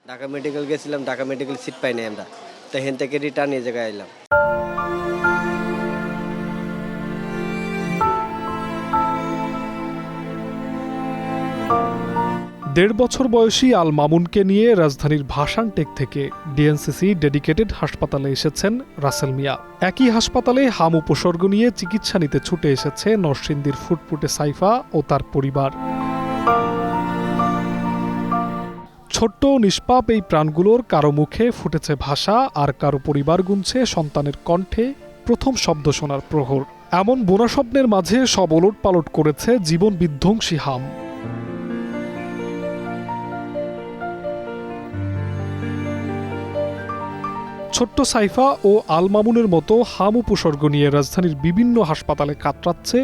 Dhaka medical গেছিলাম, Dhaka medical seat পাইনি আমরা, তো হেন থেকে রিটার্ন এই জায়গায় এলাম। দেড় বছর বয়সী আল মামুনকে নিয়ে রাজধানীর ভাসানটেক থেকে ডিএনসিসি ডেডিকেটেড হাসপাতালে এসেছেন রাসেল মিয়া। একই হাসপাতালে হাম উপসর্গ নিয়ে চিকিৎসা নিতে ছুটে এসেছে নরসিংদীর ফুটফুটে সাইফা ও তার পরিবার। ছোট্ট নিষ্পাপ এই প্রাণগুলোর কারো মুখে ফুটেছে ভাষা, আর কারো পরিবার গুনছে সন্তানের কণ্ঠে প্রথম শব্দ শোনার প্রহর। এমন বোনা স্বপ্নের মাঝে সব ওলটপালট করেছে জীবন বিধ্বংসী হাম। ছোট্ট সাইফা ও আল মামুনের মতো হাম উপসর্গ নিয়ে রাজধানীর বিভিন্ন হাসপাতালে কাতরাচ্ছে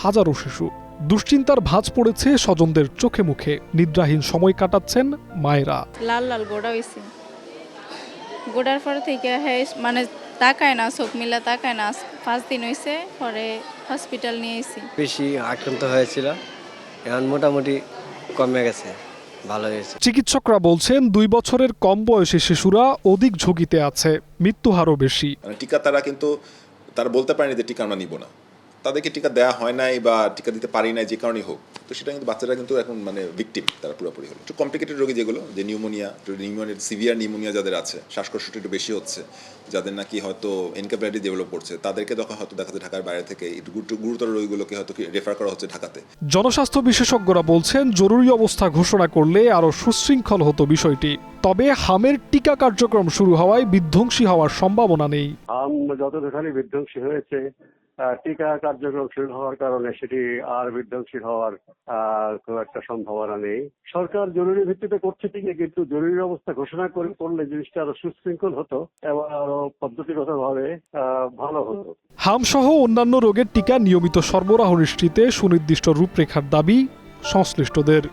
হাজারো শিশু। দুশ্চিন্তার ভাঁজ পড়েছে স্বজনদের চোখে মুখে, নিদ্রাহীন সময় কাটাচ্ছেন মায়েরা। লাল লাল গোড়া হয়েছে, গোড়ার পর থেকে মানে তাকায় না, চোখ মিলা তাকায় না। 5 দিন হয়েছে, পরে হসপিটাল নিয়ে এসেছি। বেশি আক্রান্ত হয়েছিল, এখন মোটামুটি কমে গেছে, ভালো হয়েছে। চিকিৎসকরা বলছেন 2 বছরের কম বয়সী শিশুরা অধিক ঝুঁকিতে আছে, মৃত্যু হারও বেশি। টিকা তারা বলতে পারেনি যে টিকা আমরা নিব না, তাদেরকে টিকা দেওয়া হয় নাই বা টিকা দিতে পারি নাই যে কারণেই হোক, তো সেটা কিন্তু বাচ্চারা কিন্তু এখন মানে ভিকটিম, তারা পুরোপুরি হলো। একটু কমপ্লিকেটেড রোগী যেগুলো, যে নিউমোনিয়া, সিভিয়ার নিউমোনিয়া যাদের আছে, শ্বাসকষ্টটা একটু বেশি হচ্ছে, যাদের নাকি হয়তো এনকেফেলাইটিস ডেভেলপ করছে, তাদেরকে হয়তো দেখা যায় ঢাকার বাইরে থেকে একটু গুরুতর রোগীগুলোকে হয়তো রেফার করা হচ্ছে ঢাকাতে। জনস্বাস্থ্য বিশেষজ্ঞরা বলছেন জরুরি অবস্থা ঘোষণা করলে আরও সুশৃঙ্খল হতো বিষয়টি। তবে হামের টিকা কার্যক্রম শুরু হওয়ায় বিধ্বংসী হওয়ার সম্ভাবনা নেই। হাম যতখানি বিধ্বংসী হয়েছে, টিকা কার্যক্রম শুরু হওয়ার কারণে সেটি আর বিধ্বংসী হওয়ার খুব একটা সম্ভাবনা নেই। সরকার জরুরি ভিত্তিতে করছে ঠিকই, কিন্তু জরুরি অবস্থা ঘোষণা করলে জিনিসটা আরো সুশৃঙ্খল হতো এবং আরো পদ্ধতিগতভাবে ভালো হতো। হাম সহ অন্যান্য রোগের টিকা নিয়মিত সরবরাহ নিশ্চিতে সুনির্দিষ্ট রূপরেখার দাবি সংশ্লিষ্টদের।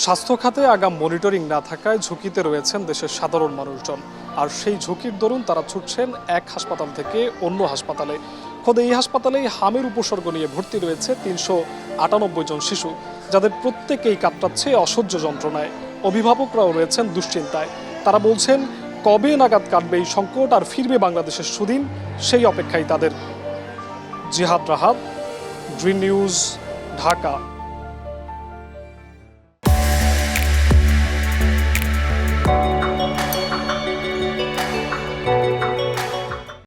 স্বাস্থ্য খাতে আগাম মনিটরিং না থাকায় ঝুঁকিতে রয়েছেন দেশের সাধারণ মানুষজন, আর সেই ঝুঁকির দরুন তারা ছুটছেন এক হাসপাতাল থেকে অন্য হাসপাতালে। খোদ এই হাসপাতালেই হামের উপসর্গ নিয়ে ভর্তি রয়েছে 398 জন শিশু, যাদের প্রত্যেকেই কাতরাচ্ছে অসহ্য যন্ত্রণায়। অভিভাবকরাও রয়েছেন দুশ্চিন্তায়। তারা বলছেন কবে নাগাদ কাটবে এই সংকট আর ফিরবে বাংলাদেশের সুদিন, সেই অপেক্ষাই তাদের। জিহাদ রাহাত, গ্রিন নিউজ, ঢাকা।